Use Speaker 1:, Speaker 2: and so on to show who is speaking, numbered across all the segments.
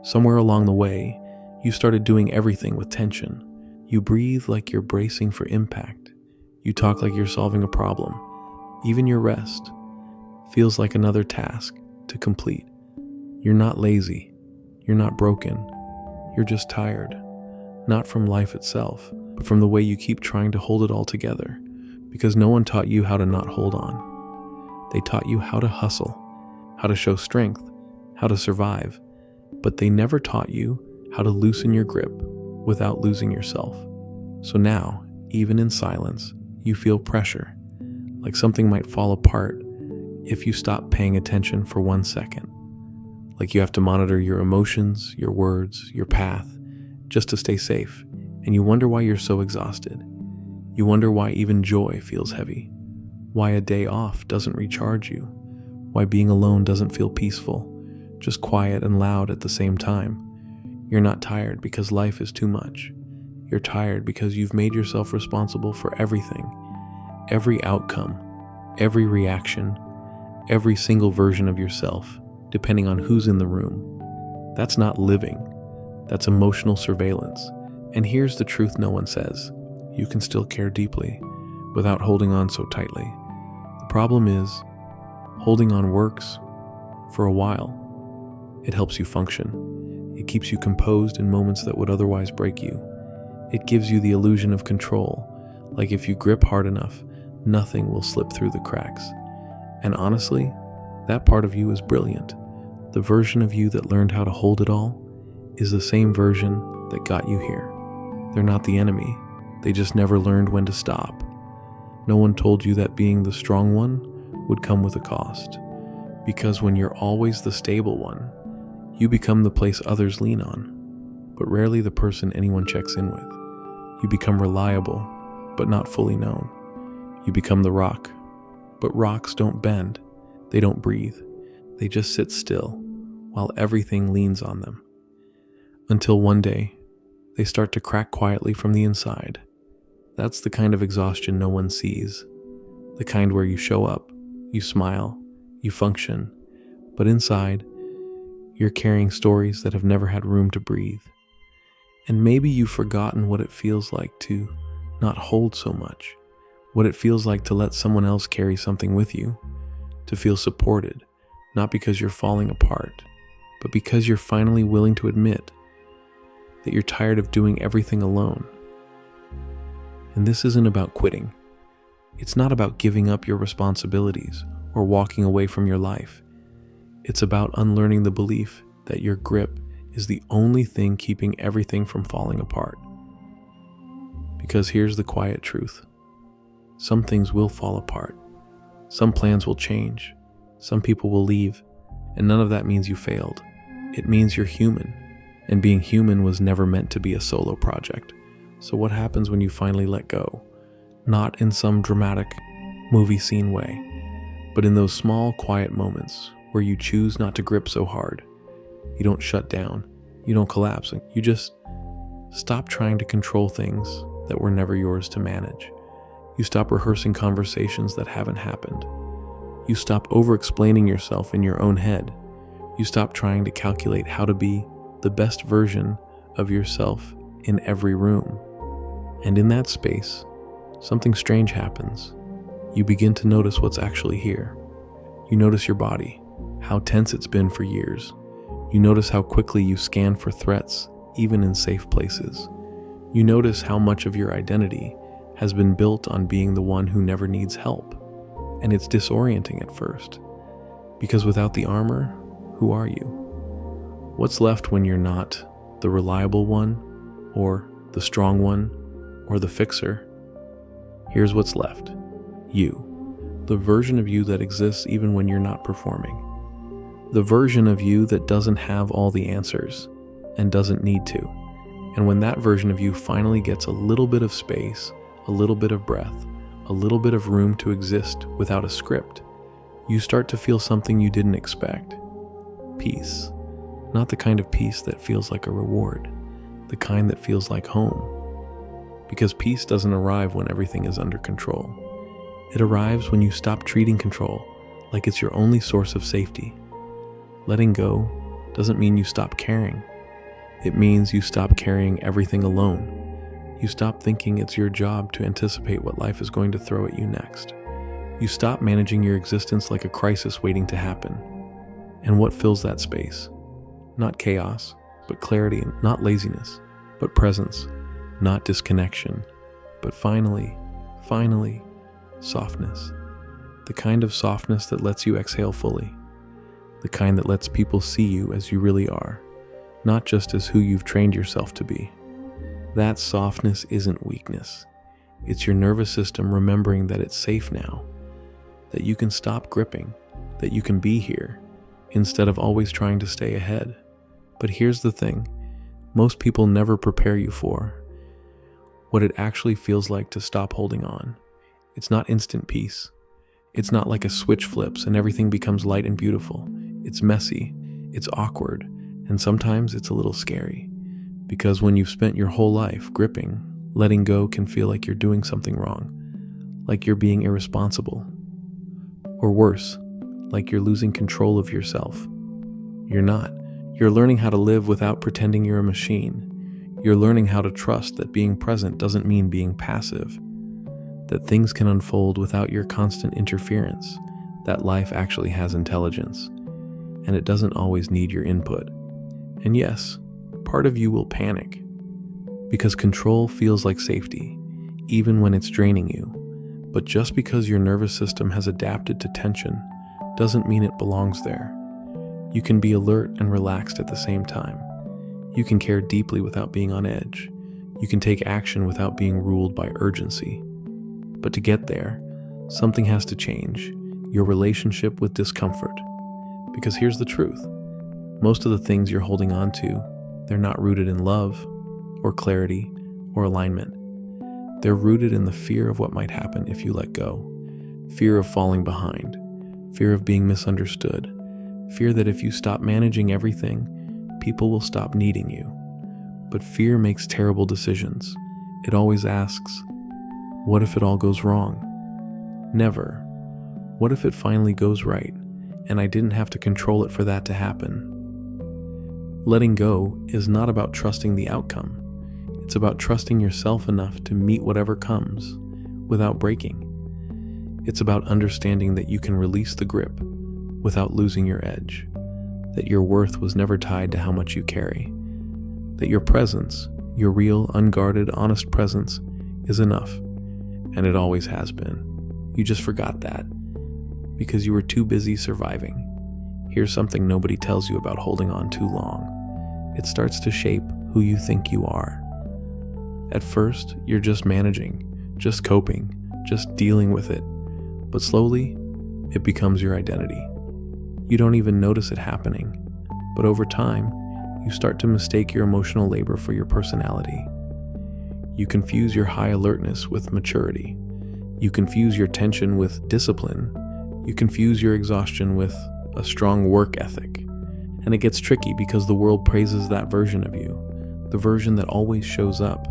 Speaker 1: Somewhere along the way, you started doing everything with tension. You breathe like you're bracing for impact. You talk like you're solving a problem. Even your rest feels like another task to complete. You're not lazy. You're not broken. You're just tired. Not from life itself, but from the way you keep trying to hold it all together. Because no one taught you how to not hold on. They taught you how to hustle, how to show strength, how to survive. But they never taught you how to loosen your grip without losing yourself. So now, even in silence, you feel pressure, like something might fall apart if you stop paying attention for 1 second. Like you have to monitor your emotions, your words, your path, just to stay safe. And you wonder why you're so exhausted. You wonder why even joy feels heavy. Why a day off doesn't recharge you. Why being alone doesn't feel peaceful, just quiet and loud at the same time. You're not tired because life is too much. You're tired because you've made yourself responsible for everything. Every outcome, every reaction, every single version of yourself, depending on who's in the room. That's not living. That's emotional surveillance. And here's the truth no one says. You can still care deeply without holding on so tightly. The problem is, holding on works for a while. It helps you function. It keeps you composed in moments that would otherwise break you. It gives you the illusion of control, like if you grip hard enough, nothing will slip through the cracks. And honestly, that part of you is brilliant. The version of you that learned how to hold it all is the same version that got you here. They're not the enemy. They just never learned when to stop. No one told you that being the strong one would come with a cost. Because when you're always the stable one, you become the place others lean on, but rarely the person anyone checks in with. You become reliable, but not fully known. You become the rock, but rocks don't bend. They don't breathe. They just sit still while everything leans on them. Until one day, they start to crack quietly from the inside. That's the kind of exhaustion no one sees. The kind where you show up, you smile, you function, but inside, you're carrying stories that have never had room to breathe. And maybe you've forgotten what it feels like to not hold so much, what it feels like to let someone else carry something with you, to feel supported, not because you're falling apart, but because you're finally willing to admit that you're tired of doing everything alone. And this isn't about quitting. It's not about giving up your responsibilities or walking away from your life. It's about unlearning the belief that your grip is the only thing keeping everything from falling apart. Because here's the quiet truth. Some things will fall apart. Some plans will change. Some people will leave. And none of that means you failed. It means you're human. And being human was never meant to be a solo project. So what happens when you finally let go? Not in some dramatic movie scene way, but in those small, quiet moments where you choose not to grip so hard. You don't shut down. You don't collapse. You just stop trying to control things that were never yours to manage. You stop rehearsing conversations that haven't happened. You stop over-explaining yourself in your own head. You stop trying to calculate how to be the best version of yourself in every room. And in that space, something strange happens. You begin to notice what's actually here. You notice your body, how tense it's been for years. You notice how quickly you scan for threats, even in safe places. You notice how much of your identity has been built on being the one who never needs help. And it's disorienting at first, because without the armor, who are you? What's left when you're not the reliable one, or the strong one, or the fixer? Here's what's left. You. The version of you that exists even when you're not performing. The version of you that doesn't have all the answers and doesn't need to. And when that version of you finally gets a little bit of space, a little bit of breath, a little bit of room to exist without a script, you start to feel something you didn't expect. Peace. Not the kind of peace that feels like a reward, the kind that feels like home. Because peace doesn't arrive when everything is under control. It arrives when you stop treating control like it's your only source of safety. Letting go doesn't mean you stop caring. It means you stop carrying everything alone. You stop thinking it's your job to anticipate what life is going to throw at you next. You stop managing your existence like a crisis waiting to happen. And what fills that space? Not chaos, but clarity, not laziness, but presence, not disconnection, but finally, softness. The kind of softness that lets you exhale fully. The kind that lets people see you as you really are, not just as who you've trained yourself to be. That softness isn't weakness. It's your nervous system remembering that it's safe now, that you can stop gripping, that you can be here, instead of always trying to stay ahead. But here's the thing, most people never prepare you for what it actually feels like to stop holding on. It's not instant peace. It's not like a switch flips and everything becomes light and beautiful. It's messy, it's awkward, and sometimes it's a little scary. Because when you've spent your whole life gripping, letting go can feel like you're doing something wrong, like you're being irresponsible. Or worse, like you're losing control of yourself. You're not. You're learning how to live without pretending you're a machine. You're learning how to trust that being present doesn't mean being passive, that things can unfold without your constant interference, that life actually has intelligence, and it doesn't always need your input. And yes, part of you will panic, because control feels like safety, even when it's draining you. But just because your nervous system has adapted to tension doesn't mean it belongs there. You can be alert and relaxed at the same time. You can care deeply without being on edge. You can take action without being ruled by urgency. But to get there, something has to change, your relationship with discomfort. Because here's the truth. Most of the things you're holding on to, they're not rooted in love, or clarity, or alignment. They're rooted in the fear of what might happen if you let go. Fear of falling behind. Fear of being misunderstood. Fear that if you stop managing everything, people will stop needing you. But fear makes terrible decisions. It always asks, what if it all goes wrong? Never. What if it finally goes right, and I didn't have to control it for that to happen? Letting go is not about trusting the outcome. It's about trusting yourself enough to meet whatever comes without breaking. It's about understanding that you can release the grip without losing your edge, that your worth was never tied to how much you carry, that your presence, your real, unguarded, honest presence is enough, and it always has been. You just forgot that because you were too busy surviving. Here's something nobody tells you about holding on too long. It starts to shape who you think you are. At first, you're just managing, just coping, just dealing with it. But slowly, it becomes your identity. You don't even notice it happening. But over time, you start to mistake your emotional labor for your personality. You confuse your high alertness with maturity. You confuse your tension with discipline. You confuse your exhaustion with a strong work ethic. And it gets tricky because the world praises that version of you, the version that always shows up,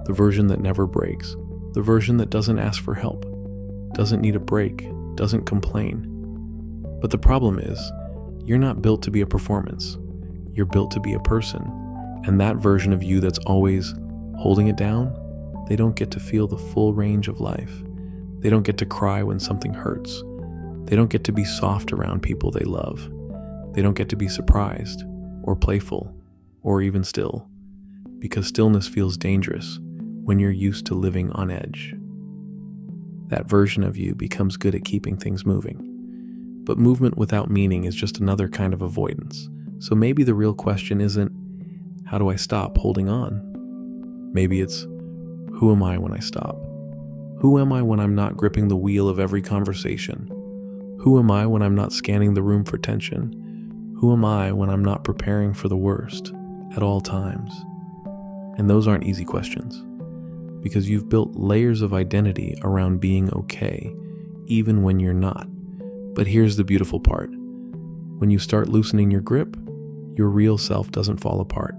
Speaker 1: the version that never breaks, the version that doesn't ask for help, doesn't need a break, doesn't complain. But the problem is, you're not built to be a performance. You're built to be a person. And that version of you that's always holding it down, they don't get to feel the full range of life. They don't get to cry when something hurts. They don't get to be soft around people they love. They don't get to be surprised, or playful, or even still. Because stillness feels dangerous when you're used to living on edge. That version of you becomes good at keeping things moving. But movement without meaning is just another kind of avoidance. So maybe the real question isn't, how do I stop holding on? Maybe it's, who am I when I stop? Who am I when I'm not gripping the wheel of every conversation? Who am I when I'm not scanning the room for tension? Who am I when I'm not preparing for the worst at all times? And those aren't easy questions, because you've built layers of identity around being okay, even when you're not. But here's the beautiful part. When you start loosening your grip, your real self doesn't fall apart.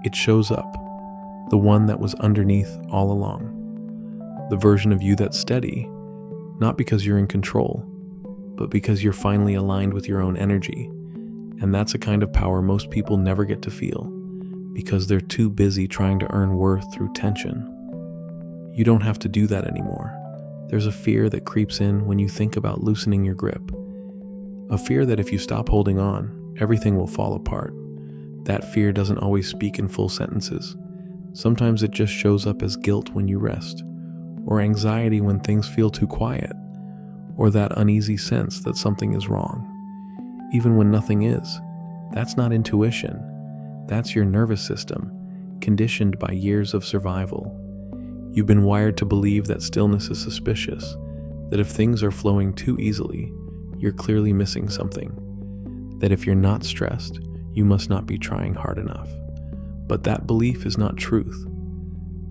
Speaker 1: It shows up, the one that was underneath all along. The version of you that's steady, not because you're in control, but because you're finally aligned with your own energy. And that's a kind of power most people never get to feel, because they're too busy trying to earn worth through tension. You don't have to do that anymore. There's a fear that creeps in when you think about loosening your grip. A fear that if you stop holding on, everything will fall apart. That fear doesn't always speak in full sentences. Sometimes it just shows up as guilt when you rest, or anxiety when things feel too quiet, or that uneasy sense that something is wrong, even when nothing is. That's not intuition. That's your nervous system, conditioned by years of survival. You've been wired to believe that stillness is suspicious, that if things are flowing too easily, you're clearly missing something, that if you're not stressed, you must not be trying hard enough. But that belief is not truth.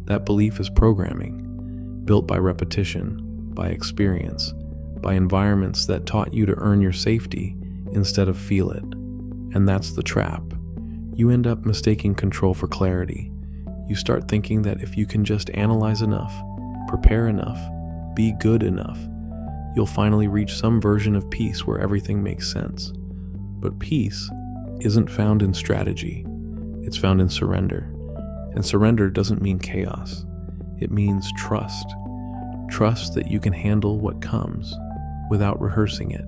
Speaker 1: That belief is programming, built by repetition, by experience, by environments that taught you to earn your safety instead of feel it. And that's the trap. You end up mistaking control for clarity. You start thinking that if you can just analyze enough, prepare enough, be good enough, you'll finally reach some version of peace where everything makes sense. But peace isn't found in strategy. It's found in surrender. And surrender doesn't mean chaos. It means trust. Trust that you can handle what comes without rehearsing it.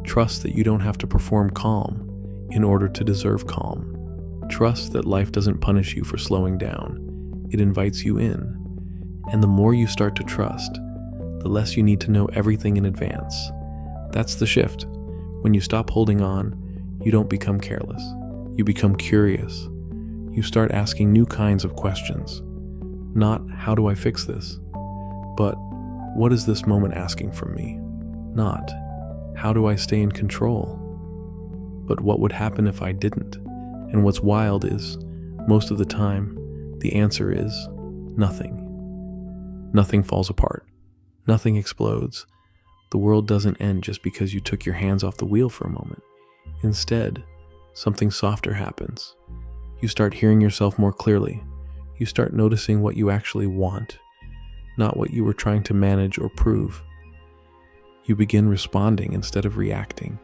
Speaker 1: Trust that you don't have to perform calm in order to deserve calm. Trust that life doesn't punish you for slowing down. It invites you in. And the more you start to trust, the less you need to know everything in advance. That's the shift. When you stop holding on, you don't become careless. You become curious. You start asking new kinds of questions. Not, how do I fix this? But, what is this moment asking from me? Not, how do I stay in control? But what would happen if I didn't? And what's wild is, most of the time, the answer is nothing. Nothing falls apart. Nothing explodes. The world doesn't end just because you took your hands off the wheel for a moment. Instead, something softer happens. You start hearing yourself more clearly. You start noticing what you actually want, not what you were trying to manage or prove. You begin responding instead of reacting.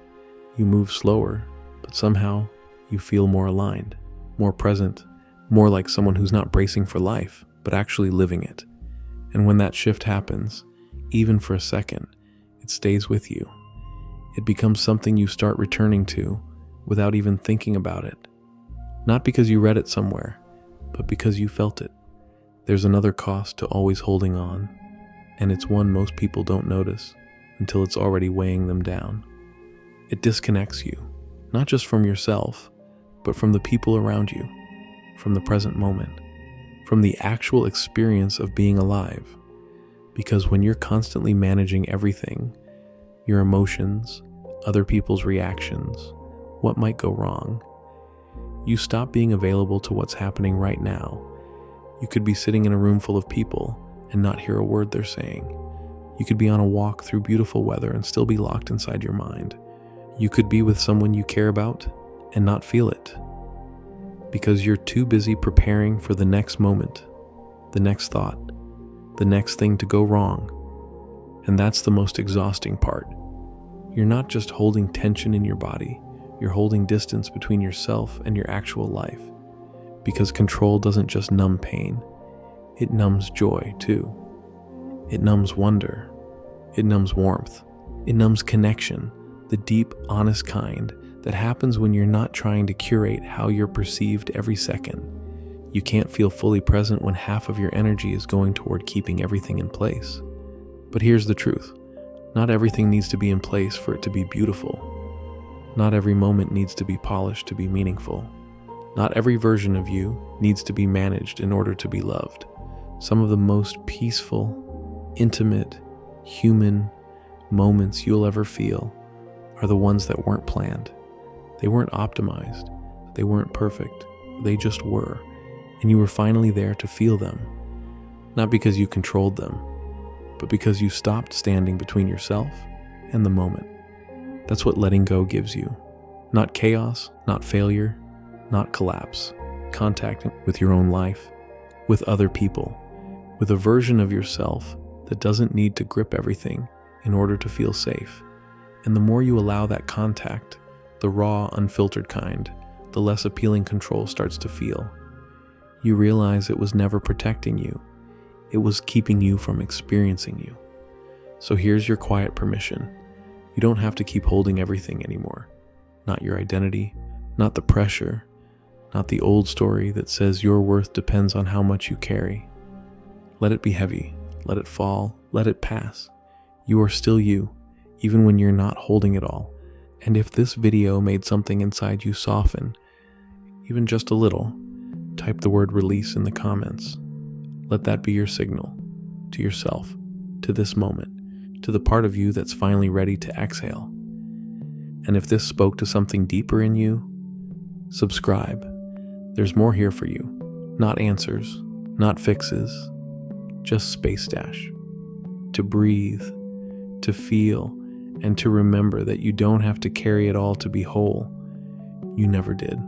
Speaker 1: You move slower, but somehow you feel more aligned, more present, more like someone who's not bracing for life, but actually living it. And when that shift happens, even for a second, it stays with you. It becomes something you start returning to without even thinking about it. Not because you read it somewhere, but because you felt it. There's another cost to always holding on, and it's one most people don't notice until it's already weighing them down. It disconnects you, not just from yourself, but from the people around you, from the present moment, from the actual experience of being alive. Because when you're constantly managing everything, your emotions, other people's reactions, what might go wrong, you stop being available to what's happening right now. You could be sitting in a room full of people and not hear a word they're saying. You could be on a walk through beautiful weather and still be locked inside your mind. You could be with someone you care about and not feel it, because you're too busy preparing for the next moment, the next thought, the next thing to go wrong. And that's the most exhausting part. You're not just holding tension in your body, you're holding distance between yourself and your actual life. Because control doesn't just numb pain, it numbs joy too. It numbs wonder, it numbs warmth, it numbs connection, the deep, honest kind that happens when you're not trying to curate how you're perceived every second. You can't feel fully present when half of your energy is going toward keeping everything in place. But here's the truth. Not everything needs to be in place for it to be beautiful. Not every moment needs to be polished to be meaningful. Not every version of you needs to be managed in order to be loved. Some of the most peaceful, intimate, human moments you'll ever feel are the ones that weren't planned. They weren't optimized. They weren't perfect. They just were. And you were finally there to feel them. Not because you controlled them, but because you stopped standing between yourself and the moment. That's what letting go gives you. Not chaos, not failure, not collapse. Contact with your own life, with other people, with a version of yourself that doesn't need to grip everything in order to feel safe. And the more you allow that contact, the raw, unfiltered kind, the less appealing control starts to feel. You realize it was never protecting you. It was keeping you from experiencing you. So here's your quiet permission. You don't have to keep holding everything anymore. Not your identity, not the pressure, not the old story that says your worth depends on how much you carry. Let it be heavy, let it fall, let it pass. You are still you, even when you're not holding it all. And if this video made something inside you soften, even just a little, type the word release in the comments. Let that be your signal to yourself, to this moment, to the part of you that's finally ready to exhale. And if this spoke to something deeper in you, subscribe. There's more here for you. Not answers, not fixes, just space dash. To breathe, to feel, and to remember that you don't have to carry it all to be whole. You never did.